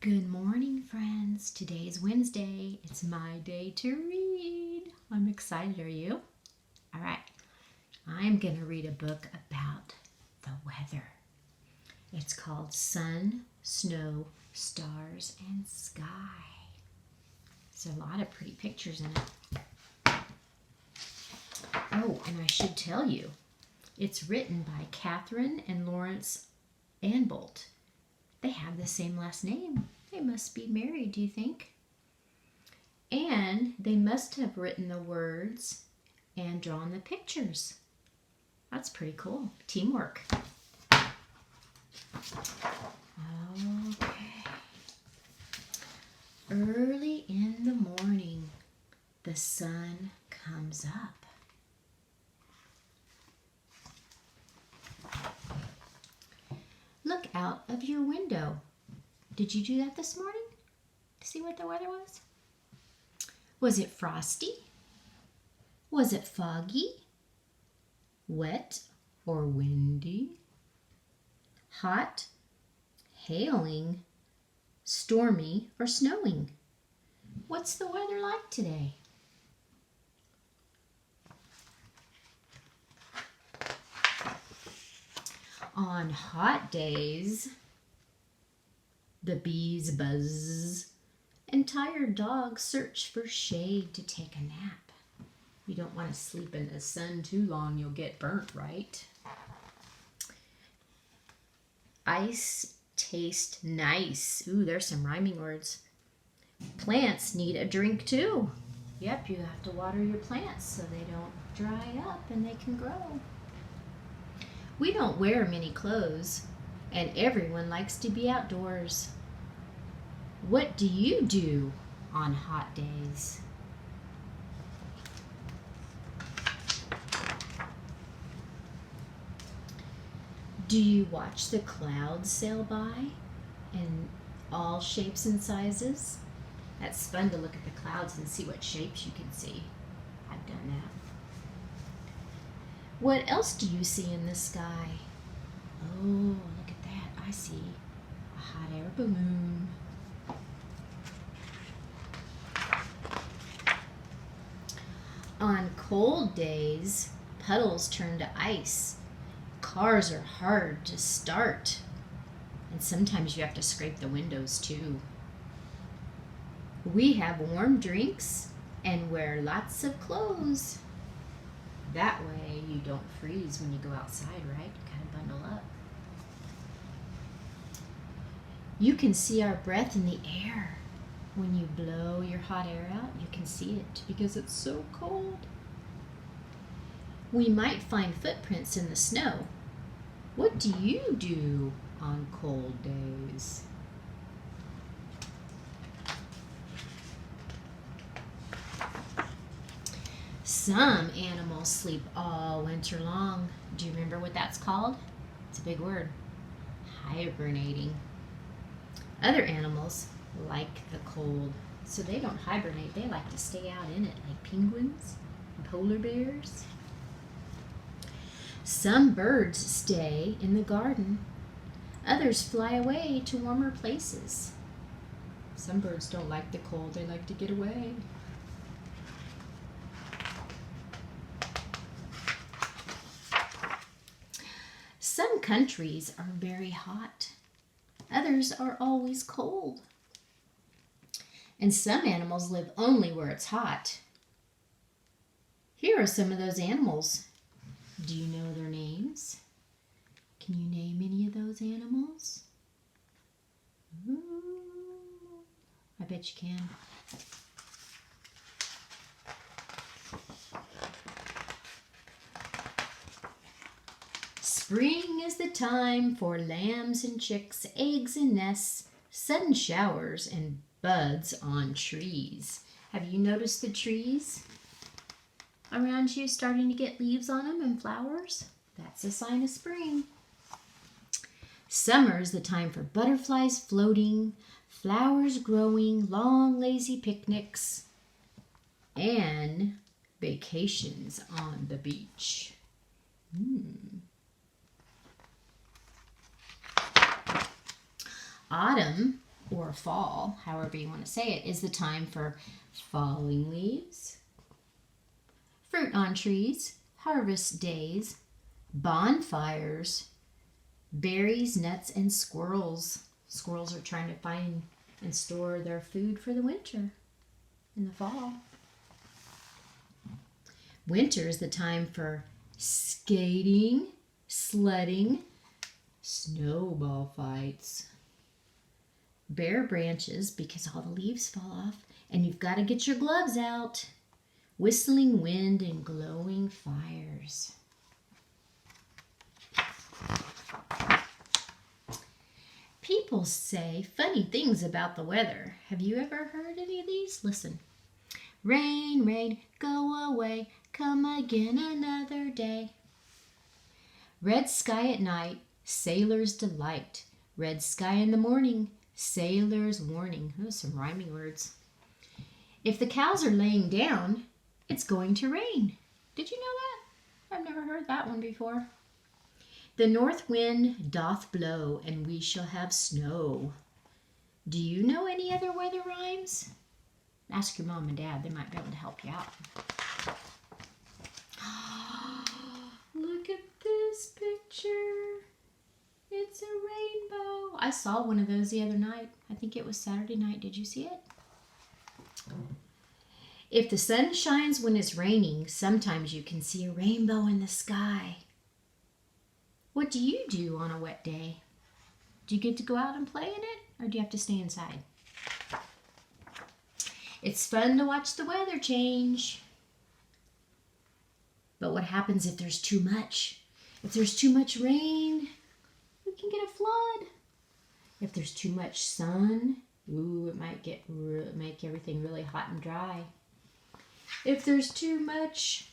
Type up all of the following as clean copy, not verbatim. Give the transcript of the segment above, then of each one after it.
Good morning, friends. Today is Wednesday. It's my day to read. I'm excited. Are you? All right. I'm going to read a book about the weather. It's called Sun, Snow, Stars, and Sky. There's a lot of pretty pictures in it. Oh, and I should tell you, it's written by Catherine and Lawrence Anbolt. They have the same last name. They must be married, do you think? And they must have written the words and drawn the pictures. That's pretty cool. Teamwork. Okay. Early in the morning, the sun comes up. Look out of your window. Did you do that this morning to see what the weather was? Was it frosty? Was it foggy? Wet or windy? Hot, hailing, stormy, or snowing? What's the weather like today? On hot days, the bees buzz and tired dogs search for shade to take a nap. You don't want to sleep in the sun too long, you'll get burnt, right? Ice tastes nice. Ooh, there's some rhyming words. Plants need a drink too. Yep, you have to water your plants so they don't dry up and they can grow. We don't wear many clothes, and everyone likes to be outdoors. What do you do on hot days? Do you watch the clouds sail by in all shapes and sizes? That's fun to look at the clouds and see what shapes you can see. I've done that. What else do you see in the sky? Oh, look at that. I see a hot air balloon. On cold days, puddles turn to ice. Cars are hard to start. And sometimes you have to scrape the windows too. We have warm drinks and wear lots of clothes. That way you don't freeze when you go outside, right? Kind of bundle up. You can see our breath in the air. When you blow your hot air out, you can see it because it's so cold. We might find footprints in the snow. What do you do on cold days? Some animals sleep all winter long. Do you remember what that's called? It's a big word. Hibernating. Other animals like the cold, so they don't hibernate. They like to stay out in it, like penguins and polar bears. Some birds stay in the garden. Others fly away to warmer places. Some birds don't like the cold. They like to get away. Some countries are very hot. Others are always cold. And some animals live only where it's hot. Here are some of those animals. Do you know their names? Can you name any of those animals? Ooh, I bet you can. Spring is the time for lambs and chicks, eggs and nests, sudden showers, and buds on trees. Have you noticed the trees around you starting to get leaves on them and flowers? That's a sign of spring. Summer is the time for butterflies floating, flowers growing, long lazy picnics, and vacations on the beach. Autumn, or or fall, however you want to say it, is the time for falling leaves, fruit on trees, harvest days, bonfires, berries, nuts, and squirrels. Squirrels are trying to find and store their food for the winter in the fall. Winter is the time for skating, sledding, snowball fights, bare branches because all the leaves fall off and you've got to get your gloves out, whistling wind and glowing fires. People say funny things about the weather. Have you ever heard any of these? Listen. Rain, rain, go away, come again another day. Red sky at night, sailor's delight. Red sky in the morning, sailor's warning. Those are some rhyming words. If the cows are laying down, it's going to rain. Did you know that? I've never heard that one before. The north wind doth blow, and we shall have snow. Do you know any other weather rhymes? Ask your mom and dad. They might be able to help you out. Look at this picture. It's a rainbow. I saw one of those the other night. I think it was Saturday night. Did you see it? If the sun shines when it's raining, sometimes you can see a rainbow in the sky. What do you do on a wet day? Do you get to go out and play in it, or do you have to stay inside? It's fun to watch the weather change. But what happens if there's too much? If there's too much rain, we can get a flood. If there's too much sun, it might make everything really hot and dry. If there's too much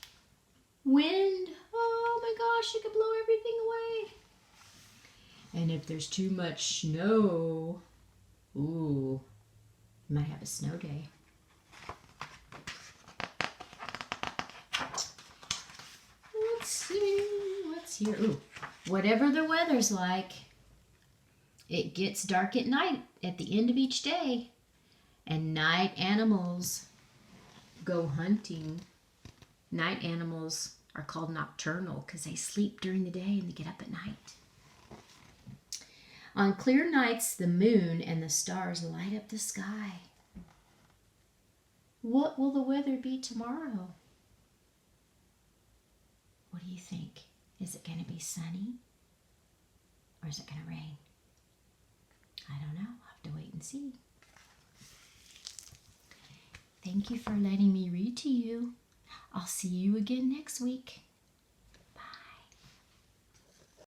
wind, oh my gosh, it could blow everything away. And if there's too much snow, you might have a snow day. Let's see, what's here? Whatever the weather's like, it gets dark at night at the end of each day, and night animals go hunting. Night animals are called nocturnal because they sleep during the day and they get up at night. On clear nights, the moon and the stars light up the sky. What will the weather be tomorrow? What do you think? Is it going to be sunny? Or is it going to rain? I don't know. I'll have to wait and see. Thank you for letting me read to you. I'll see you again next week.